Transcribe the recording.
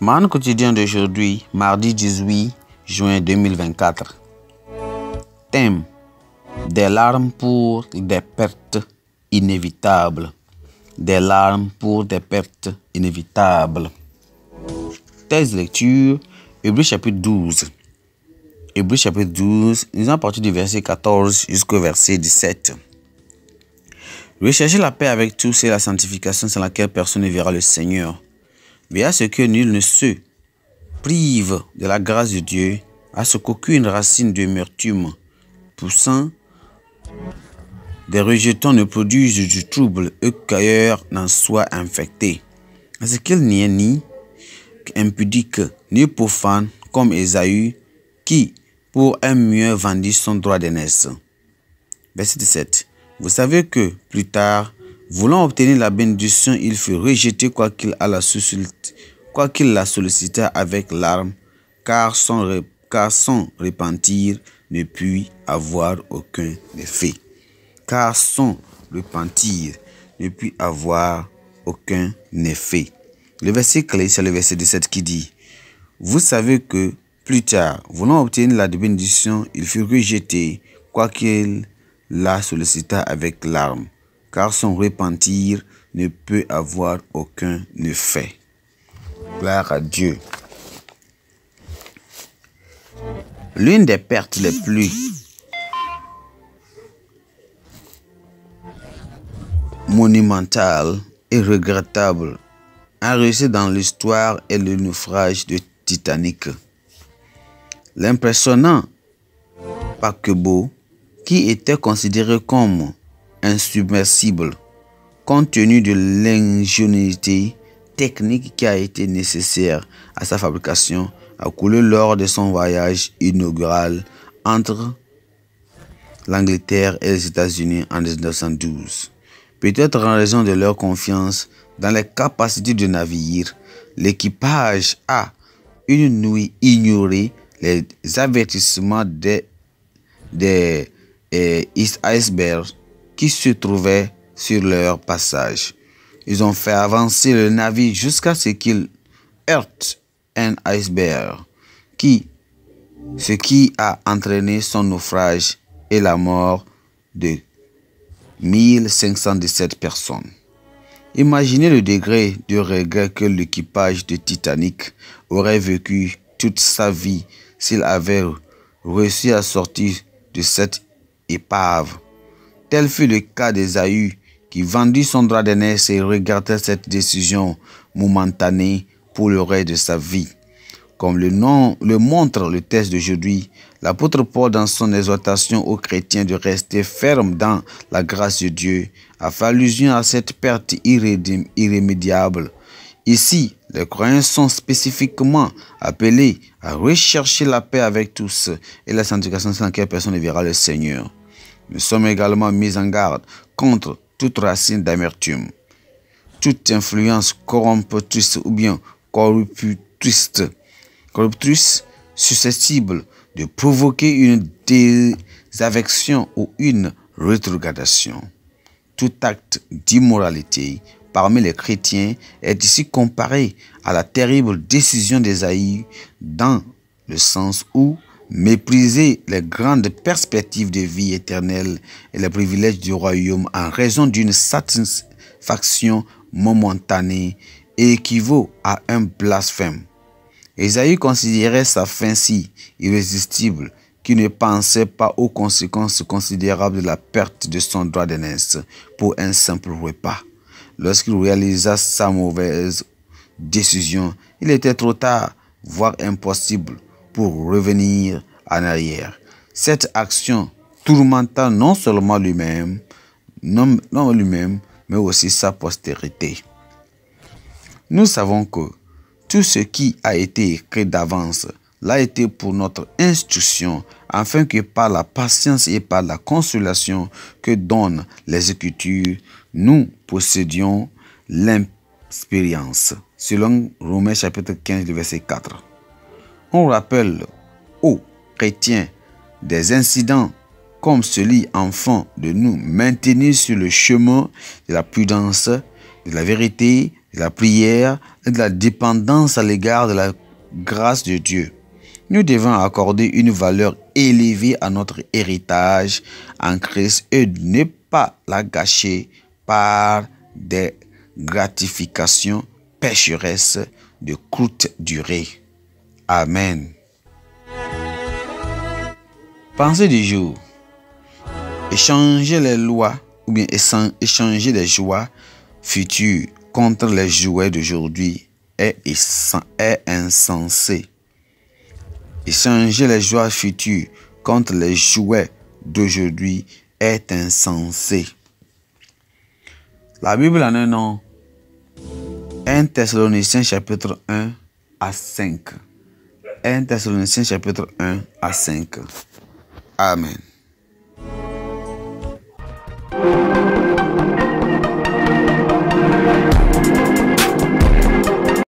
Man quotidien d'aujourd'hui, mardi 18 juin 2024. Thème: des larmes pour des pertes inévitables. Des larmes pour des pertes inévitables. Thèse de lecture, Hébreux chapitre 12. Hébreux chapitre 12, nous à partir du verset 14 jusqu'au verset 17. Recherchez la paix avec tous et la sanctification sans laquelle personne ne verra le Seigneur. Veillez à ce que nul ne se prive de la grâce de Dieu, à ce qu'aucune racine d'amertume poussant des rejetons ne produise du trouble et qu'ailleurs n'en soit infecté. À ce qu'il n'y ait ni impudique, ni profane, comme Ésaü, qui, pour un mieux, vendit son droit d'aînesse. Verset 17. Vous savez que, plus tard, voulant obtenir la bénédiction, il fut rejeté quoiqu'il la sollicita avec larmes, car son repentir ne put avoir aucun effet. Car son repentir ne put avoir aucun effet. Le verset clé, c'est le verset 17 qui dit: vous savez que, plus tard, voulant obtenir la bénédiction, il fut rejeté, quoiqu'il la sollicita avec larmes, car son repentir ne peut avoir aucun effet. Gloire à Dieu. L'une des pertes les plus monumentales et regrettables enregistrées dans l'histoire est le naufrage de Titanic. L'impressionnant paquebot, qui était considéré comme insubmersible compte tenu de l'ingéniosité technique qui a été nécessaire à sa fabrication, a coulé lors de son voyage inaugural entre l'Angleterre et les États-Unis en 1912. Peut-être en raison de leur confiance dans les capacités du navire, l'équipage a une nuit ignoré les avertissements des icebergs qui se trouvaient sur leur passage. Ils ont fait avancer le navire jusqu'à ce qu'il heurte un iceberg, ce qui a entraîné son naufrage et la mort de 1517 personnes. Imaginez le degré de regret que l'équipage de Titanic aurait vécu toute sa vie s'il avait réussi à sortir de cette épave. Tel fut le cas d'Ésaü, qui vendit son droit d'aînesse et regardait cette décision momentanée pour le reste de sa vie. Comme le montre le texte d'aujourd'hui, l'apôtre Paul, dans son exhortation aux chrétiens de rester fermes dans la grâce de Dieu, a fait allusion à cette perte irrémédiable. Ici, les croyants sont spécifiquement appelés à rechercher la paix avec tous et la sanctification sans laquelle personne ne verra le Seigneur. Nous sommes également mis en garde contre toute racine d'amertume, toute influence corromptrice ou bien corruptrice susceptible de provoquer une désaffection ou une rétrogradation. Tout acte d'immoralité parmi les chrétiens est ici comparé à la terrible décision d'Ésaïe, dans le sens où mépriser les grandes perspectives de vie éternelle et les privilèges du royaume en raison d'une satisfaction momentanée équivaut à un blasphème. Ésaïe considérait sa fin si irrésistible qu'il ne pensait pas aux conséquences considérables de la perte de son droit d'aînesse pour un simple repas. Lorsqu'il réalisa sa mauvaise décision, il était trop tard, voire impossible, pour revenir en arrière. Cette action tourmenta non seulement lui-même, mais aussi sa postérité. Nous savons que tout ce qui a été écrit d'avance l'a été pour notre instruction, afin que par la patience et par la consolation que donnent les Écritures, nous possédions l'expérience. Selon Romains chapitre 15, verset 4. On rappelle aux chrétiens des incidents comme celui afin de nous maintenir sur le chemin de la prudence, de la vérité, de la prière et de la dépendance à l'égard de la grâce de Dieu. Nous devons accorder une valeur élevée à notre héritage en Christ et ne pas la gâcher par des gratifications pécheresses de courte durée. Amen. Pensée du jour. Échanger les lois ou bien échanger les joies futures contre les jouets d'aujourd'hui est insensé. Échanger les joies futures contre les jouets d'aujourd'hui est insensé. La Bible en un nom. 1 Thessaloniciens chapitre 1 à 5. 1 Thessaloniciens chapitre 1 à 5. Amen.